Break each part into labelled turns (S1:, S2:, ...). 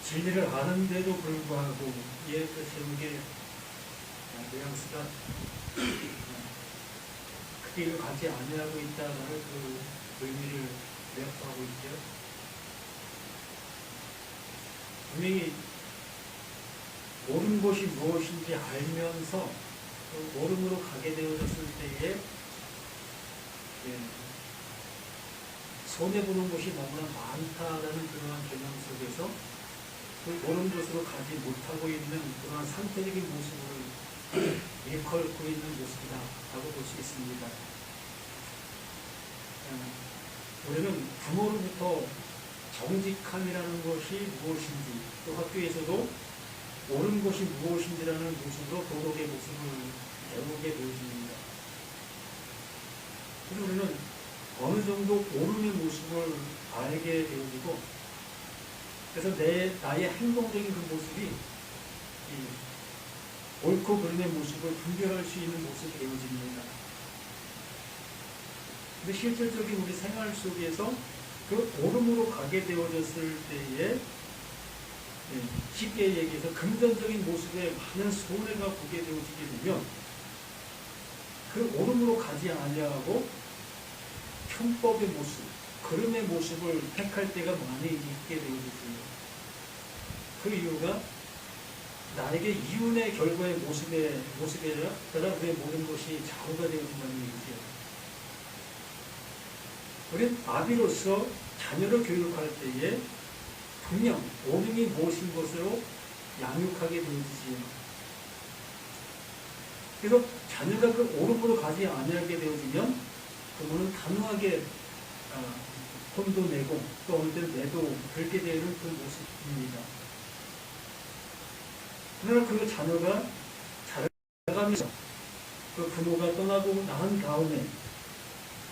S1: 진리를 아는데도 불구하고 이에 그 제목의 뉘앙스가 그 길을 가지 아니하고 있다는 그 의미를 내포하고 있죠. 분명히 옳은 것이 무엇인지 알면서 그 옳음으로 가게 되어졌을 때에 손해보는 것이 너무나 많다라는 그러한 개념 속에서 그 옳은 것으로 가지 못하고 있는 그러한 상태적인 모습을 일컬고 있는 모습이다 라고 볼 수 있습니다. 우리는 부모로부터 정직함이라는 것이 무엇인지, 또 학교에서도 옳은 것이 무엇인지라는 모습으로 도덕의 모습을 배우게 되어집니다. 그래서 우리는 어느 정도 옳음의 모습을 알게 되어지고, 그래서 나의 행동적인 그 모습이 옳고 그름의 모습을 분별할 수 있는 모습이 되어집니다. 근데 실질적인 우리 생활 속에서 그 옳음으로 가게 되어졌을 때에 쉽게 얘기해서 금전적인 모습에 많은 손해가 보게 되어지게 되면 그 옳음으로 가지 아니하고 편법의 모습, 그름의 모습을 택할 때가 많이 있게 되어지죠. 그 이유가 나에게 이윤의 결과의 모습에 따라 우리의 모든 것이 좌우가 되어진다는 얘기죠. 우리는 아비로서 자녀를 교육할 때에 분명 옳음이 무엇인 것으로 양육하게 되어지지요. 그래서 자녀가 그 옳음으로 가지 아니하게 되어지면 그분은 단호하게 혼도 내고 또 어느 때는 내도 그렇게 되는 그 모습입니다. 그러나 그 자녀가 자라가면서 그 부모가 떠나고 난 다음에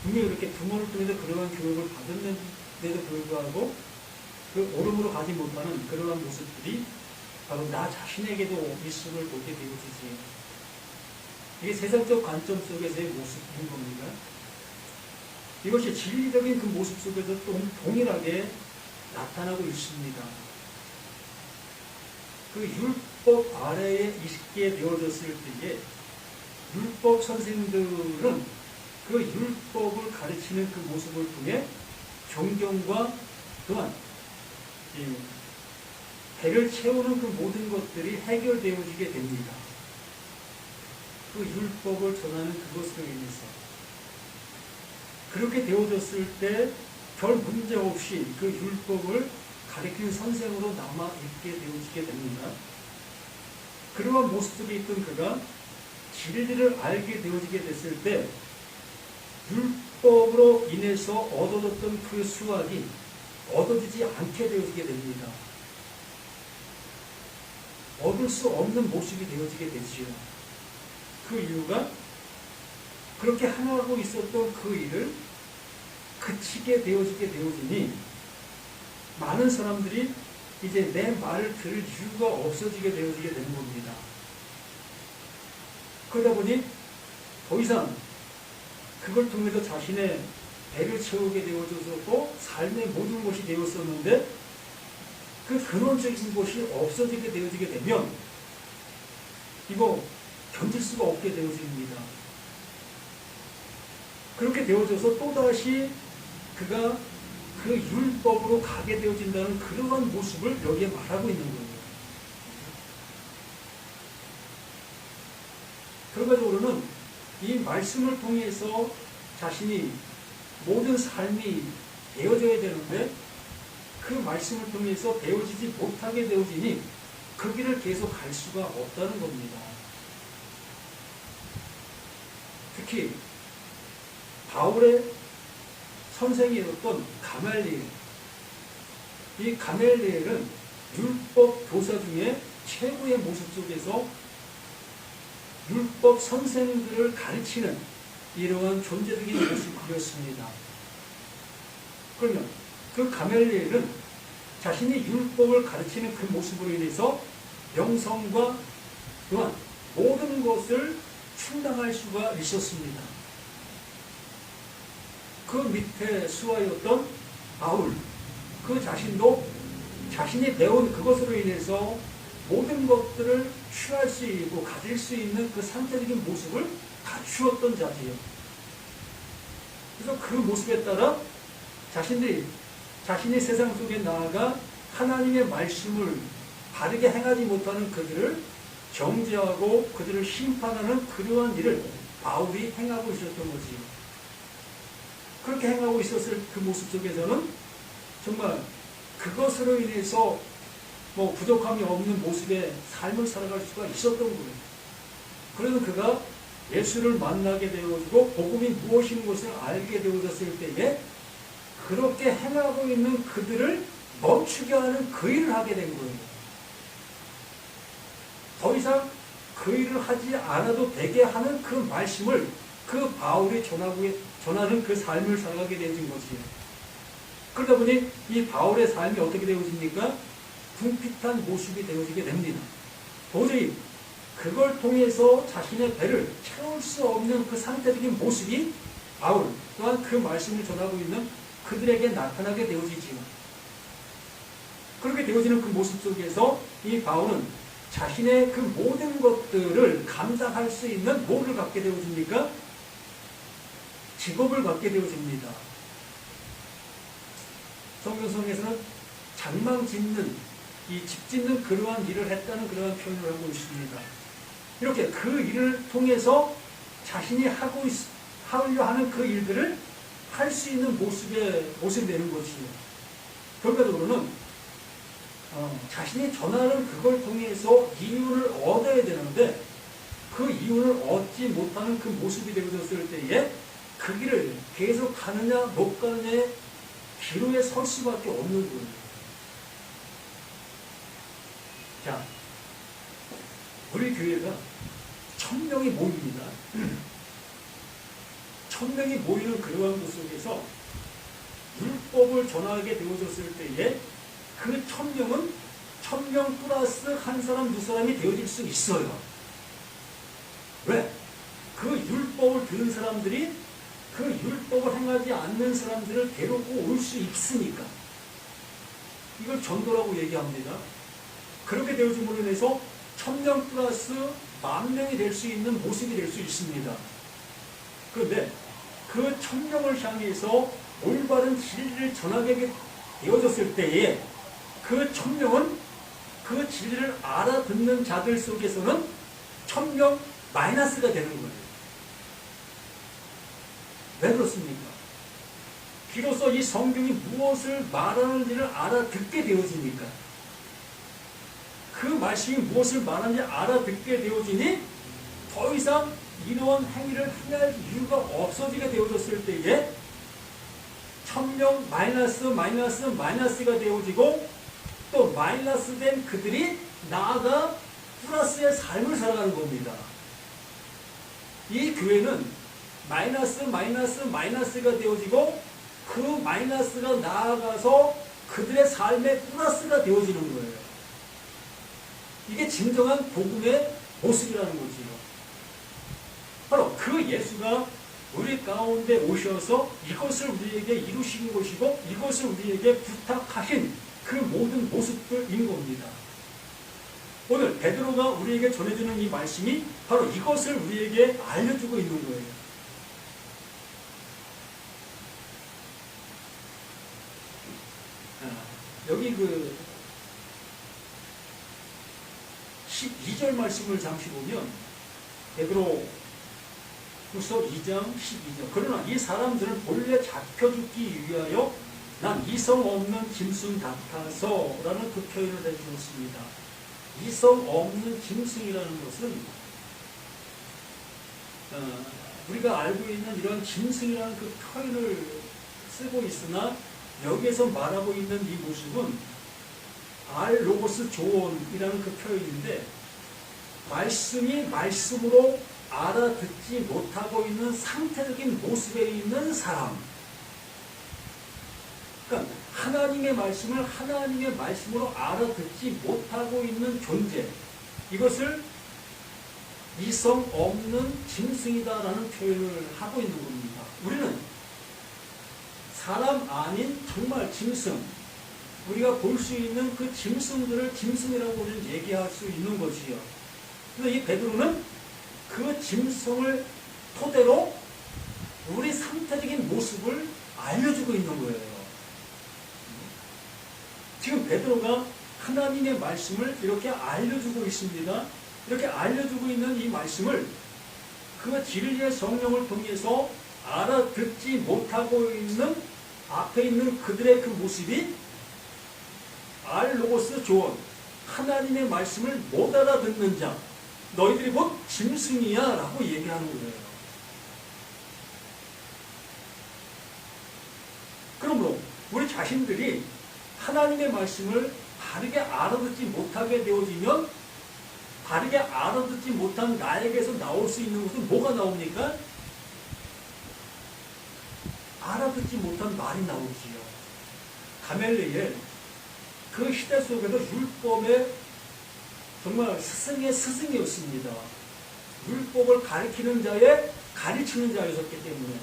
S1: 분명히 이렇게 부모를 통해서 그러한 교육을 받았는데도 불구하고 그 옳음으로 가지 못하는 그러한 모습들이 바로 나 자신에게도 있음을 보게 되어지지. 이게 세상적 관점 속에서의 모습인 겁니다. 이것이 진리적인 그 모습 속에서 또 동일하게 나타나고 있습니다. 그 율법 아래에 있게 되어졌을 때에 율법 선생들은 그 율법을 가르치는 그 모습을 통해 존경과 또한 배를 채우는 그 모든 것들이 해결되어지게 됩니다. 그 율법을 전하는 그것으로 인해서 그렇게 되어졌을 때 별 문제 없이 그 율법을 가르치는 선생으로 남아있게 되어지게 됩니다. 그러한 모습 속에 있던 그가 진리를 알게 되어지게 됐을 때 율법으로 인해서 얻어졌던 그 수확이 얻어지지 않게 되어지게 됩니다. 얻을 수 없는 모습이 되어지게 되지요. 그 이유가 그렇게 하고 있었던 그 일을 그치게 되어지게 되어지니 많은 사람들이 이제 내 말을 들을 이유가 없어지게 되어지게 되는 겁니다. 그러다 보니 더 이상 그걸 통해서 자신의 배를 채우게 되어져서 삶의 모든 것이 되었었는데 그 근원적인 것이 없어지게 되어지게 되면 이거 견딜 수가 없게 되어집니다. 그렇게 되어져서 또다시 그가 그 율법으로 가게 되어진다는 그러한 모습을 여기에 말하고 있는 거예요. 결과적으로는 이 말씀을 통해서 자신이 모든 삶이 되어져야 되는데 그 말씀을 통해서 되어지지 못하게 되어지니 그 길을 계속 갈 수가 없다는 겁니다. 특히 바울의 선생이었던 가말리엘, 이 가말리엘은 율법 교사 중에 최고의 모습 속에서 율법 선생들을 가르치는 이러한 존재적인 모습이었습니다. 그러면 그 가말리엘은 자신이 율법을 가르치는 그 모습으로 인해서 명성과 또한 모든 것을 충당할 수가 있었습니다. 그 밑에 수하였던 바울, 그 자신도 자신이 배운 그것으로 인해서 모든 것들을 취할 수 있고 가질 수 있는 그 상태적인 모습을 갖추었던 자세요. 그래서 그 모습에 따라 자신이 세상 속에 나아가 하나님의 말씀을 바르게 행하지 못하는 그들을 정죄하고 그들을 심판하는 그러한 일을 바울이 행하고 있었던 거지요. 그렇게 행하고 있었을 그 모습 속에서는 정말 그것으로 인해서 부족함이 없는 모습의 삶을 살아갈 수가 있었던 거예요. 그래서 그가 예수를 만나게 되어지고 복음이 무엇인 것을 알게 되어졌을 때에 그렇게 행하고 있는 그들을 멈추게 하는 그 일을 하게 된 거예요. 더 이상 그 일을 하지 않아도 되게 하는 그 말씀을 그 바울이 전하는 그 삶을 살아가게 되어진 것이에요. 그러다 보니 이 바울의 삶이 어떻게 되어집니까? 궁핍한 모습이 되어지게 됩니다. 도저히 그걸 통해서 자신의 배를 채울 수 없는 그 상태적인 모습이 바울 또한 그 말씀을 전하고 있는 그들에게 나타나게 되어지지요. 그렇게 되어지는 그 모습 속에서 이 바울은 자신의 그 모든 것들을 감당할 수 있는 뭐를 갖게 되어집니까? 직업을 갖게 되어집니다. 성경에서는 장망 짓는, 이 집 짓는 그러한 일을 했다는 그러한 표현을 하고 있습니다. 이렇게 그 일을 통해서 자신이 하려 하는 그 일들을 할 수 있는 모습이 되는 것이요. 결과적으로는 자신이 전하는 그걸 통해서 이윤을 얻어야 되는데 그 이윤을 얻지 못하는 그 모습이 되어졌을 때에 그 길을 계속 가느냐 못 가느냐의 기로에 설 수밖에 없는 거예요. 자, 우리 교회가 1000명이 모입니다. 1000명이 모이는 그러한 곳 속에서 율법을 전하게 되어졌을 때에 그 1000명은 1000명 플러스 한 사람, 두 사람이 되어질 수 있어요. 왜? 그 율법을 들은 사람들이 그 율법을 행하지 않는 사람들을 데리고 올 수 있으니까. 이걸 전도라고 얘기합니다. 그렇게 되어짐으로 인해서 1000명 플러스 10,000명이 될 수 있는 모습이 될 수 있습니다. 그런데 그 1000명을 향해서 올바른 진리를 전하게 되어졌을 때에 그 1000명은 그 진리를 알아듣는 자들 속에서는 1000명 마이너스가 되는 거예요. 왜 그렇습니까? 비로소 이 성경이 무엇을 말하는지를 알아듣게 되어지니까. 그 말씀이 무엇을 말하는지 알아듣게 되어지니 더 이상 이러한 행위를 행할 이유가 없어지게 되어졌을 때에 1000명 마이너스가 되어지고 또 마이너스 된 그들이 나아가 플러스의 삶을 살아가는 겁니다. 이 교회는 마이너스가 되어지고 그 마이너스가 나아가서 그들의 삶의 플러스가 되어지는 거예요. 이게 진정한 복음의 모습이라는 거지요. 바로 그 예수가 우리 가운데 오셔서 이것을 우리에게 이루신 것이고 이것을 우리에게 부탁하신 그 모든 모습들인 겁니다. 오늘 베드로가 우리에게 전해주는 이 말씀이 바로 이것을 우리에게 알려주고 있는 거예요. 여기 12절 말씀을 잠시 보면 베드로 후서 2장 12절. 그러나 이 사람들은 본래 잡혀 죽기 위하여 난 이성 없는 짐승 같아서 라는 그 표현을 해주었습니다. 이성 없는 짐승이라는 것은 우리가 알고 있는 이런 짐승이라는 그 표현을 쓰고 있으나 여기에서 말하고 있는 이 모습은 알로고스 조언이라는 그 표현인데 말씀이 말씀으로 알아듣지 못하고 있는 상태적인 모습에 있는 사람. 그러니까 하나님의 말씀을 하나님의 말씀으로 알아듣지 못하고 있는 존재. 이것을 이성 없는 짐승이다라는 표현을 하고 있는 겁니다. 우리는 사람 아닌 정말 짐승, 우리가 볼 수 있는 그 짐승들을 짐승이라고 우리는 얘기할 수 있는 것이요. 그래서 이 베드로는 그 짐승을 토대로 우리 상태적인 모습을 알려주고 있는 거예요. 지금 베드로가 하나님의 말씀을 이렇게 알려주고 있습니다. 이렇게 알려주고 있는 이 말씀을 그 진리의 성령을 통해서 알아듣지 못하고 있는 앞에 있는 그들의 그 모습이 알로고스 조언, 하나님의 말씀을 못 알아듣는 자, 너희들이 곧 짐승이야 라고 얘기하는 거예요. 그러므로 우리 자신들이 하나님의 말씀을 바르게 알아듣지 못하게 되어지면 바르게 알아듣지 못한 나에게서 나올 수 있는 것은 뭐가 나옵니까? 알아듣지 못한 말이 나오지요. 가멜리엘 그 시대 속에서 율법의 정말 스승의 스승이었습니다. 율법을 가르치는 자의 가르치는 자였었기 때문에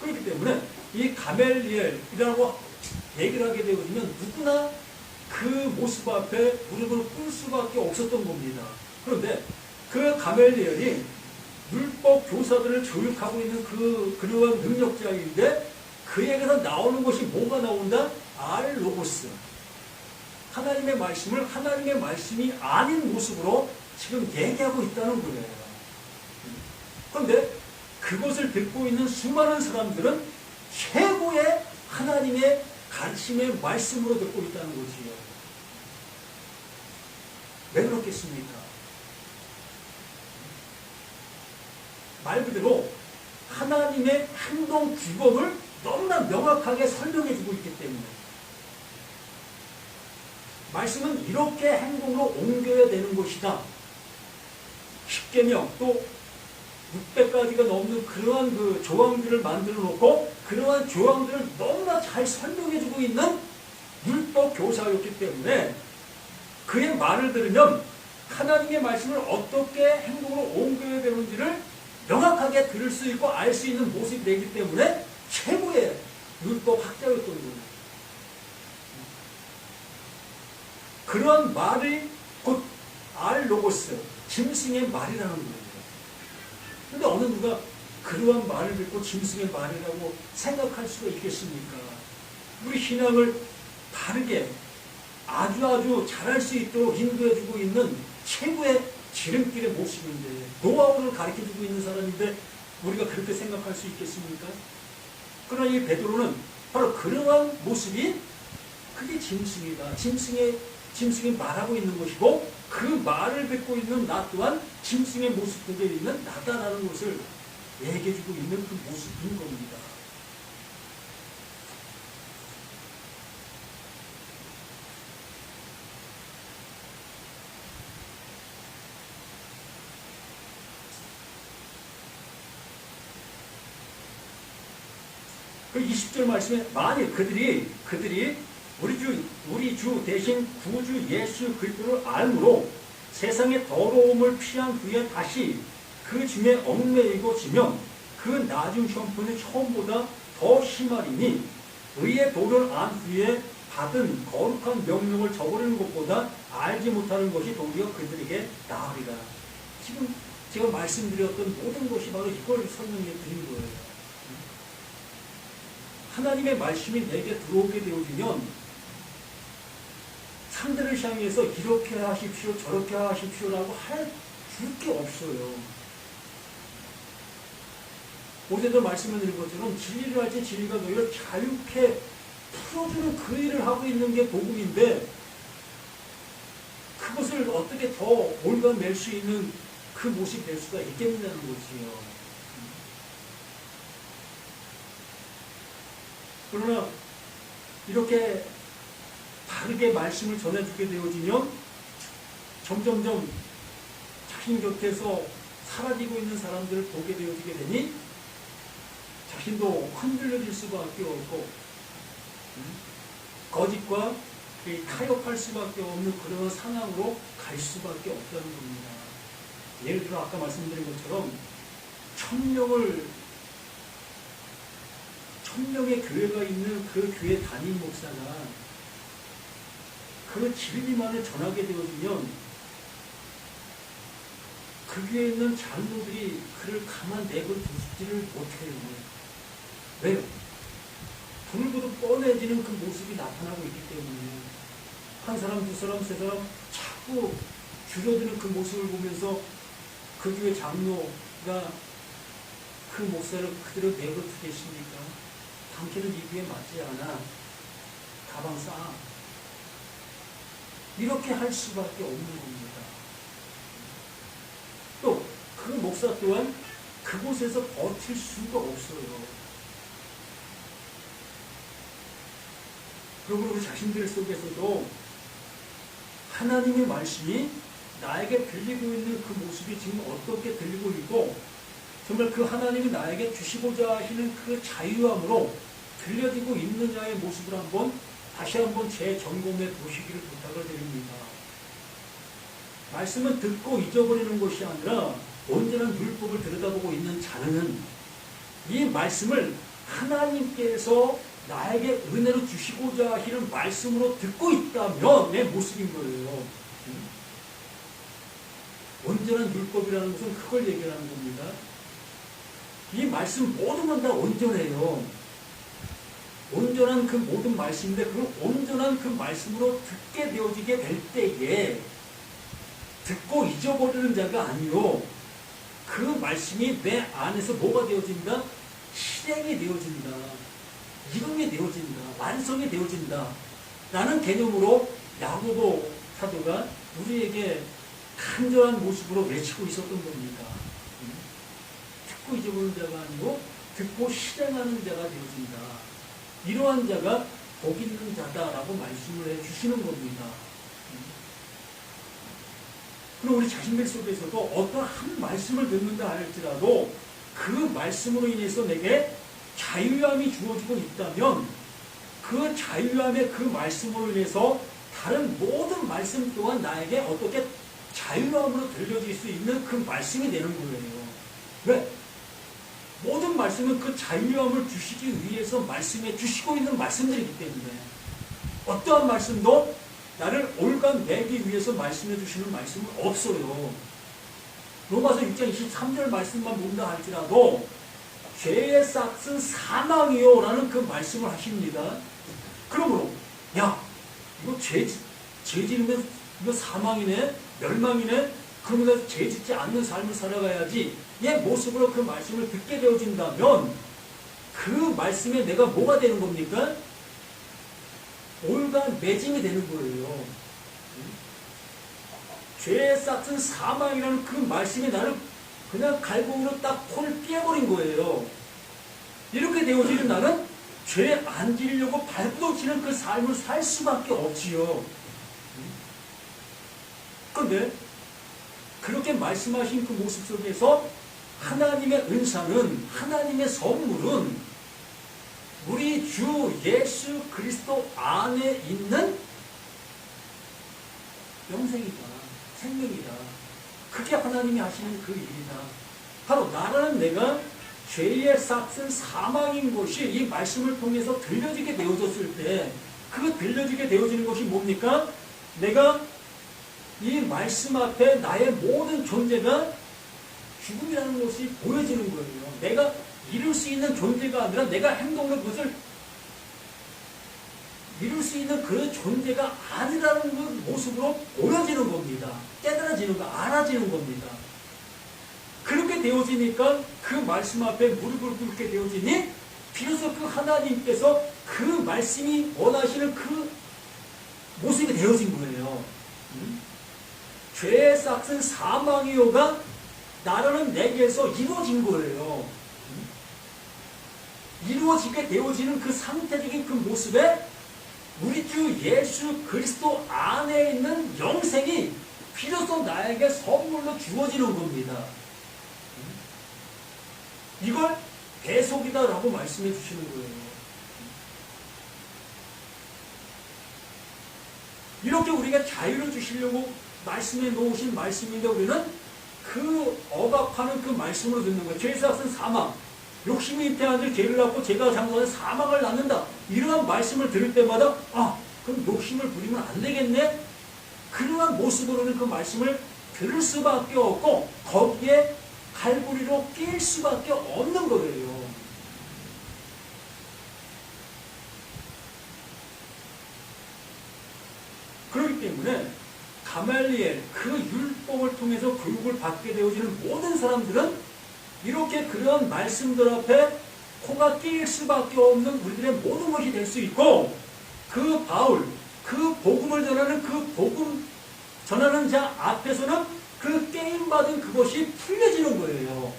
S1: 그렇기 때문에 이 가멜리엘이라고 얘기를 하게 되어지면 누구나 그 모습 앞에 무릎을 꿇을 수밖에 없었던 겁니다. 그런데 그 가멜리엘이 율법 교사들을 교육하고 있는 그러한 능력자인데 그에게서 나오는 것이 뭐가 나온다? 알로고스. 하나님의 말씀을 하나님의 말씀이 아닌 모습으로 지금 얘기하고 있다는 거예요. 그런데 그것을 듣고 있는 수많은 사람들은 최고의 하나님의 가르침의 말씀으로 듣고 있다는 거지요. 왜 그렇겠습니까? 말 그대로 하나님의 행동 규범을 너무나 명확하게 설명해 주고 있기 때문에 말씀은 이렇게 행동으로 옮겨야 되는 것이다. 10계명 또 600가지가 넘는 그러한 그 조항들을 만들어 놓고 그러한 조항들을 너무나 잘 설명해 주고 있는 율법 교사였기 때문에 그의 말을 들으면 하나님의 말씀을 어떻게 행동으로 옮겨야 되는지를 명확하게 들을 수 있고 알 수 있는 모습이 되기 때문에 최고의 율법 학자였던 거예요. 그런 말이 곧 알로고스, 짐승의 말이라는 거예요. 근데 어느 누가 그러한 말을 듣고 짐승의 말이라고 생각할 수가 있겠습니까? 우리 신앙을 바르게 아주 잘할 수 있도록 인도해주고 있는 최고의 지름길의 모습인데 노하우를 가르쳐주고 있는 사람인데 우리가 그렇게 생각할 수 있겠습니까? 그러나 이 베드로는 바로 그러한 모습이 그게 짐승이다. 짐승이 말하고 있는 것이고 그 말을 듣고 있는 나 또한 짐승의 모습 속에 있는 나다라는 것을 얘기해주고 있는 그 모습인 겁니다. 그 20절 말씀에 만일 그들이 우리 주 대신 구주 예수 그리스도를 알므로 세상의 더러움을 피한 후에 다시 그 중에 얽매이고 지면 그 낮은 형편이 처음보다 더 심하리니 의의 도를 안 후에 받은 거룩한 명령을 저버리는 것보다 알지 못하는 것이 도리어 그들에게 나으리라. 지금 제가 말씀드렸던 모든 것이 바로 이걸 설명해 드린 거예요. 하나님의 말씀이 내게 들어오게 되어지면 상대를 향해서 이렇게 하십시오 저렇게 하십시오라고 줄 게 없어요. 어제도 말씀을 드린 것처럼 진리를 할 때 진리가 너희를 자유케 풀어주는 그 일을 하고 있는 게 복음인데 그것을 어떻게 더 올가맬 수 있는 그 모습이 될 수가 있겠느냐는 거지요. 그러나 이렇게 바르게 말씀을 전해주게 되어지면 점점점 자신 곁에서 사라지고 있는 사람들을 보게 되어지게 되니 자신도 흔들려질 수밖에 없고 거짓과 타협할 수밖에 없는 그런 상황으로 갈 수밖에 없다는 겁니다. 예를 들어 아까 말씀드린 것처럼 천명의 교회가 있는 그 교회 담임 목사가 그 진리만을 전하게 되어지면 그 위에 있는 장로들이 그를 가만 내버려두지를 못해요. 왜요? 불보도 뻔해지는 그 모습이 나타나고 있기 때문에 한 사람, 두 사람, 세 사람 자꾸 줄어드는 그 모습을 보면서 그 교회 장로가 그 목사를 그대로 내버려두겠습니까? 당신은 이 교회에 맞지 않아. 가방 싸. 이렇게 할 수밖에 없는 겁니다. 또 그 목사 또한 그곳에서 버틸 수가 없어요. 그리고 우리 자신들 속에서도 하나님의 말씀이 나에게 들리고 있는 그 모습이 지금 어떻게 들리고 있고 정말 그 하나님이 나에게 주시고자 하시는 그 자유함으로 들려지고 있느냐의 모습을 다시 한번 재점검해 보시기를 부탁을 드립니다. 말씀은 듣고 잊어버리는 것이 아니라 온전한 율법을 들여다보고 있는 자는 이 말씀을 하나님께서 나에게 은혜로 주시고자 하시는 말씀으로 듣고 있다면 내 모습인 거예요. 온전한 율법이라는 것은 그걸 얘기하는 겁니다. 이 말씀 모든 건 다 온전해요. 온전한 그 모든 말씀인데 그 온전한 그 말씀으로 듣게 되어지게 될 때에 듣고 잊어버리는 자가 아니요 그 말씀이 내 안에서 뭐가 되어진다? 실행이 되어진다. 이름이 되어진다. 완성이 되어진다. 라는 개념으로 야고보 사도가 우리에게 간절한 모습으로 외치고 있었던 겁니다. 듣고 잊어버리는 자가 아니고 듣고 실행하는 자가 되어진다. 이러한 자가 복 있는 자다라고 말씀을 해주시는 겁니다. 그럼 우리 자신들 속에서도 어떤 한 말씀을 듣는다 할지라도 그 말씀으로 인해서 내게 자유함이 주어지고 있다면 그 자유함의 그 말씀으로 인해서 다른 모든 말씀 또한 나에게 어떻게 자유함으로 들려질 수 있는 그 말씀이 되는 거예요. 왜? 모든 말씀은 그 자유함을 주시기 위해서 말씀해 주시고 있는 말씀들이기 때문에 어떠한 말씀도 나를 올가매기 위해서 말씀해 주시는 말씀은 없어요. 로마서 6장 23절 말씀만 본다 할지라도 죄의 싹은 사망이요 라는 그 말씀을 하십니다. 그러므로 야 이거 죄 지으면 이거 사망이네 멸망이네 그러면 죄 짓지 않는 삶을 살아가야지 이 모습으로 그 말씀을 듣게 되어진다면 그 말씀에 내가 뭐가 되는 겁니까? 올가매짐이 되는 거예요. 죄의 싹은 사망이라는 그 말씀이 나를 그냥 갈고리로 딱 코를 삐어버린 거예요. 이렇게 되어지는 나는 죄에 안 지려고 발부둥치는 그 삶을 살 수밖에 없지요. 그런데 그렇게 말씀하신 그 모습 속에서 하나님의 은사는 하나님의 선물은 우리 주 예수 그리스도 안에 있는 영생이다. 생명이다. 그게 하나님이 하시는 그 일이다. 바로 나라는 내가 죄의 싹은 사망인 것이 이 말씀을 통해서 들려지게 되어졌을 때 그 들려지게 되어지는 것이 뭡니까? 내가 이 말씀 앞에 나의 모든 존재가 죽음이라는 것이 보여지는 거예요. 내가 이룰 수 있는 존재가 아니라 내가 행동으로 그것을 이룰 수 있는 그 존재가 아니라는 그 모습으로 보여지는 겁니다. 깨달아지는 거, 알아지는 겁니다. 그렇게 되어지니까 그 말씀 앞에 무릎을 꿇게 되어지니 비로소 그 하나님께서 그 말씀이 원하시는 그 모습이 되어진 거예요. 죄의 싹은 사망이요가 나라는 내게서 이루어진 거예요. 이루어지게 되어지는 그 상태적인 그 모습에 우리 주 예수 그리스도 안에 있는 영생이 비로소 나에게 선물로 주어지는 겁니다. 이걸 배속이다라고 말씀해 주시는 거예요. 이렇게 우리가 자유를 주시려고 말씀해 놓으신 말씀인데 우리는 그 억압하는 그 말씀으로 듣는 거예요. 죄의 삭은 사망. 욕심이 잉태한 들 죄를 낳고 죄가 장사하는 사망을 낳는다. 이러한 말씀을 들을 때마다 그럼 욕심을 부리면 안 되겠네? 그러한 모습으로는 그 말씀을 들을 수밖에 없고 거기에 갈고리로 낄 수밖에 없는 거예요. 그렇기 때문에 가말리엘 그 율법을 통해서 교육을 받게 되어지는 모든 사람들은 이렇게 그런 말씀들 앞에 코가 끼일 수밖에 없는 우리들의 모든 것이 될 수 있고, 그 바울, 그 복음을 전하는 그 복음 전하는 자 앞에서는 그 깨임받은 그것이 풀려지는 거예요.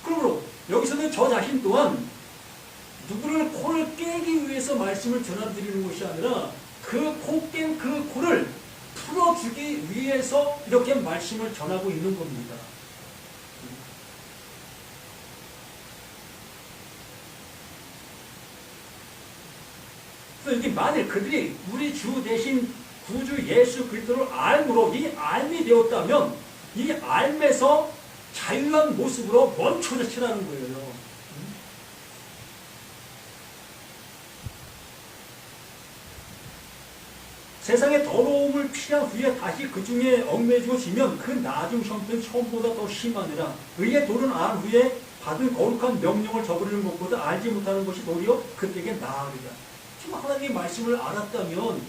S1: 그러므로 여기서는 저 자신 또한 누구를 코를 깨기 위해서 말씀을 전해드리는 것이 아니라 그 코 깬 그 코를 풀어주기 위해서 이렇게 말씀을 전하고 있는 겁니다. 그래서 이게 만일 그들이 우리 주 대신 구주 예수 그리스도를 알므로 이 알미 되었다면 이 알에서 자유한 모습으로 멈춰서 치라는 거예요. 세상의 더러움을 피한 후에 다시 그 중에 얽매여지면 그 나중 형편은 처음보다 더 심하니라. 의의 도를 안 후에 받은 거룩한 명령을 저버리는 것보다 알지 못하는 것이 도리어 그들에게 나으리라. 지금 하나님의 말씀을 알았다면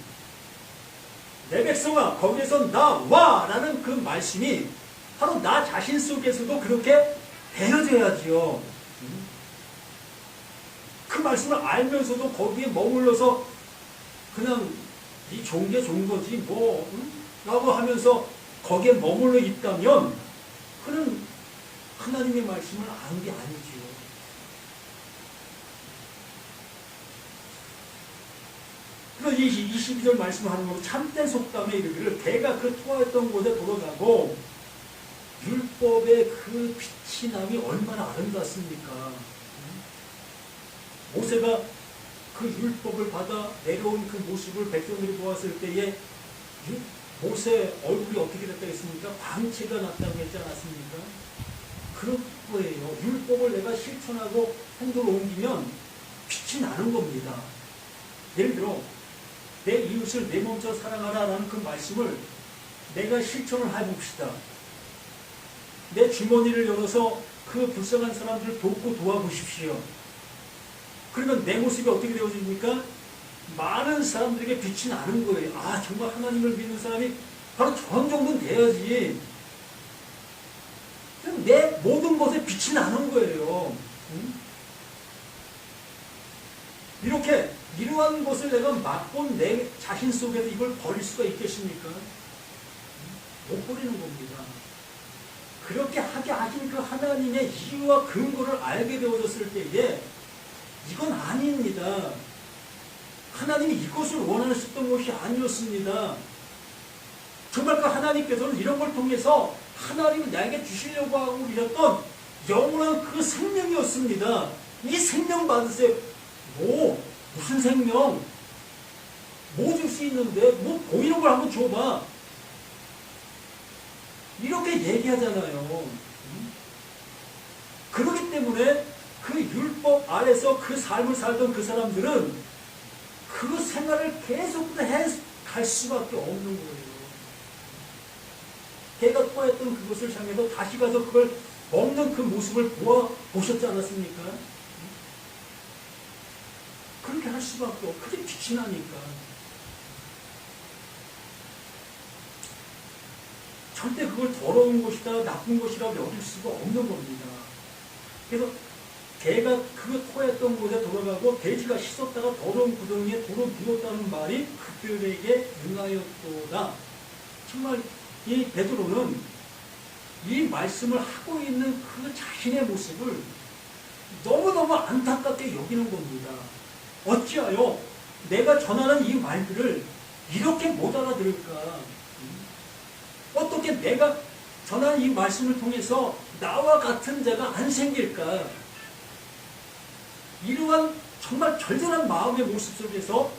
S1: 내 백성아 거기에서 나와 라는 그 말씀이 바로 나 자신 속에서도 그렇게 되어져야지요. 그 말씀을 알면서도 거기에 머물러서 그냥 이 좋은 게 좋은 거지 뭐 라고 하면서 거기에 머물러 있다면 그는 하나님의 말씀을 아는 게 아니지요. 그래서 이 22절 말씀하는 거로 참된 속담에 이르기를 개가 그 토하였던 곳에 돌아가고 율법의 그 빛이 남이 얼마나 아름답습니까? 모세가 그 율법을 받아 내려온 그 모습을 백성들이 보았을 때에 모세 얼굴이 어떻게 됐다 했습니까? 광채가 났다고 했지 않았습니까? 그런 거예요. 율법을 내가 실천하고 행동을 옮기면 빛이 나는 겁니다. 예를 들어 내 이웃을 내 몸처럼 사랑하라 라는 그 말씀을 내가 실천을 해봅시다. 내 주머니를 열어서 그 불쌍한 사람들을 돕고 도와보십시오. 그러면 내 모습이 어떻게 되어집니까? 많은 사람들에게 빛이 나는 거예요. 아, 정말 하나님을 믿는 사람이 바로 저런 정도는 돼야지. 내 모든 것에 빛이 나는 거예요. 이렇게 이러한 것을 내가 맛본 내 자신 속에서 이걸 버릴 수가 있겠습니까? 못 버리는 겁니다. 그렇게 하게 하신 그 하나님의 이유와 근거를 알게 되어졌을 때에 이건 아닙니다. 하나님이 이것을 원하셨던 것이 아니었습니다. 정말 그 하나님께서는 이런 걸 통해서 하나님이 나에게 주시려고 하고 계셨던 영원한 그 생명이었습니다. 이 생명 받으세요. 무슨 생명? 뭐 줄 수 있는데? 뭐 보이는 걸 한번 줘봐. 이렇게 얘기하잖아요. 그렇기 때문에 그 율법 아래서 그 삶을 살던 그 사람들은 그 생활을 계속 해갈 수밖에 없는 거예요. 개가 토했던 그것을 향해서 다시 가서 그걸 먹는 그 모습을 보셨지 않았습니까? 그렇게 할 수밖에 없고 그게 빛이 나니까. 절대 그걸 더러운 것이다 나쁜 것이라고 여길 수가 없는 겁니다. 그래서 개가 그 토했던 곳에 돌아가고 돼지가 씻었다가 더러운 구덩이에 도로 부었다는 말이 그들에게 응하였도다. 정말 이 베드로는 이 말씀을 하고 있는 그 자신의 모습을 너무너무 안타깝게 여기는 겁니다. 어찌하여 내가 전하는 이 말들을 이렇게 못 알아들을까? 어떻게 내가 전하는 이 말씀을 통해서 나와 같은 자가 안 생길까? 이러한 정말 절절한 마음의 모습 속에서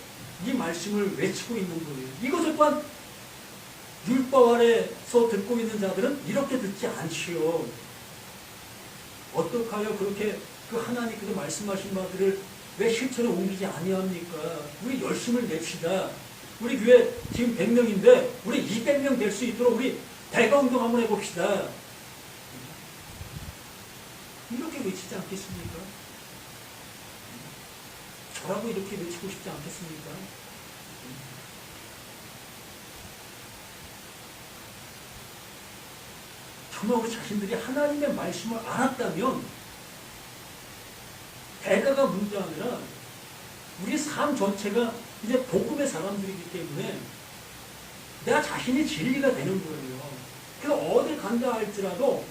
S1: 이 말씀을 외치고 있는 거예요. 이것을 또한 율법 아래서 듣고 있는 자들은 이렇게 듣지 않지요. 어떻게 하여 그렇게 그 하나님께서 말씀하신 바들을 왜 실천에 옮기지 아니합니까? 우리 열심을 냅시다. 우리 교회 지금 100명인데 우리 200명 될 수 있도록 우리 대가운동 한번 해봅시다. 이렇게 외치지 않겠습니까? 저라고 이렇게 외치고 싶지 않겠습니까? 정말 우리 자신들이 하나님의 말씀을 알았다면 대가가 문제가 아니라 우리 삶 전체가 이제 복음의 사람들이기 때문에 내가 자신이 진리가 되는 거예요. 그래서 어딜 간다 할지라도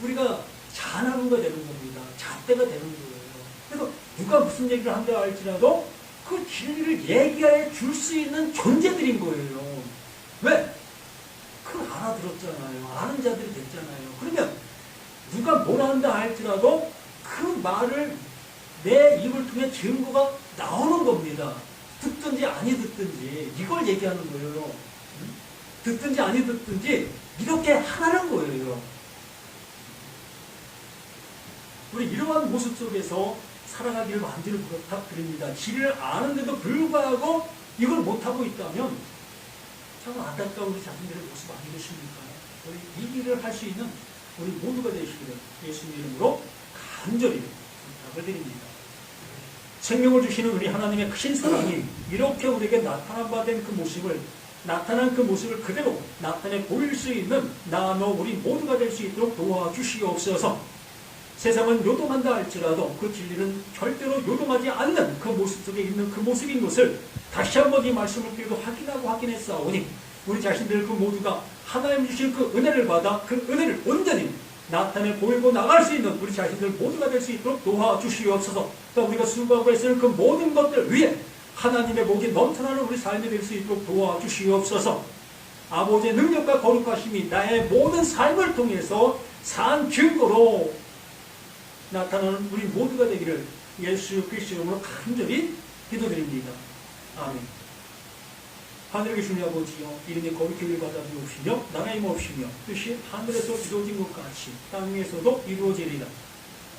S1: 우리가 자나루가 되는 겁니다. 잣대가 되는 거예요. 그래서 누가 무슨 얘기를 한다 할지라도 그 진리를 얘기해 줄 수 있는 존재들인 거예요. 왜? 그걸 알아들었잖아요. 아는 자들이 됐잖아요. 그러면 누가 뭐라 한다 할지라도 그 말을 내 입을 통해 증거가 나오는 겁니다. 듣든지 아니 듣든지 이걸 얘기하는 거예요. 듣든지 아니 듣든지 이렇게 하라는 거예요. 우리 이러한 모습 속에서 살아가기를 완전히 부탁드립니다. 진리를 아는데도 불구하고 이걸 못하고 있다면 참 안타까운 우리 자신들의 모습 아니겠습니까? 우리 이 일을 할 수 있는 우리 모두가 되시기를 예수님 이름으로 간절히 부탁을 드립니다. 생명을 주시는 우리 하나님의 크신 사랑이 이렇게 우리에게 나타난 바 된 그 모습을 나타난 그 모습을 그대로 나타내 보일 수 있는 나너 우리 모두가 될 수 있도록 도와주시옵소서. 세상은 요동한다 할지라도 그 진리는 절대로 요동하지 않는 그 모습 속에 있는 그 모습인 것을 다시 한번 이 말씀을 깨고 확인하고 확인했사오니 우리 자신들 그 모두가 하나님 주신 그 은혜를 받아 그 은혜를 온전히 나타내 보이고 나갈 수 있는 우리 자신들 모두가 될 수 있도록 도와주시옵소서. 또 우리가 수고하고 애쓰는 그 모든 것들 위에 하나님의 복이 넘쳐나는 우리 삶이 될 수 있도록 도와주시옵소서. 아버지의 능력과 거룩하심이 나의 모든 삶을 통해서 산 증거로 나타나는 우리 모두가 되기를 예수 그리스도 이름으로 간절히 기도드립니다. 아멘. 하늘에 계신 아버지여, 이름이 거룩히 받아 주옵시며 나라의 임옵시며 뜻이 하늘에서 이루어진 것 같이 땅 위에서도 이루어지리라.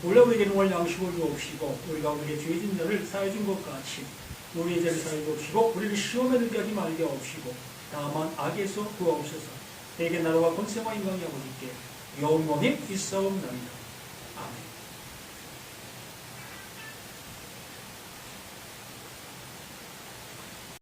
S1: 원래 우리에게 오늘 양식을 주옵시고 우리가 우리에게 죄진 자를 사해 준 것 같이 우리의 죄를 사해 주옵시고 우리를 시험에 들게 하지 말게 하옵시고 다만 악에서 구하옵소서. 내게 나라와 권세와 영광이 아버지께 영원히 있사옵나이다. 아멘.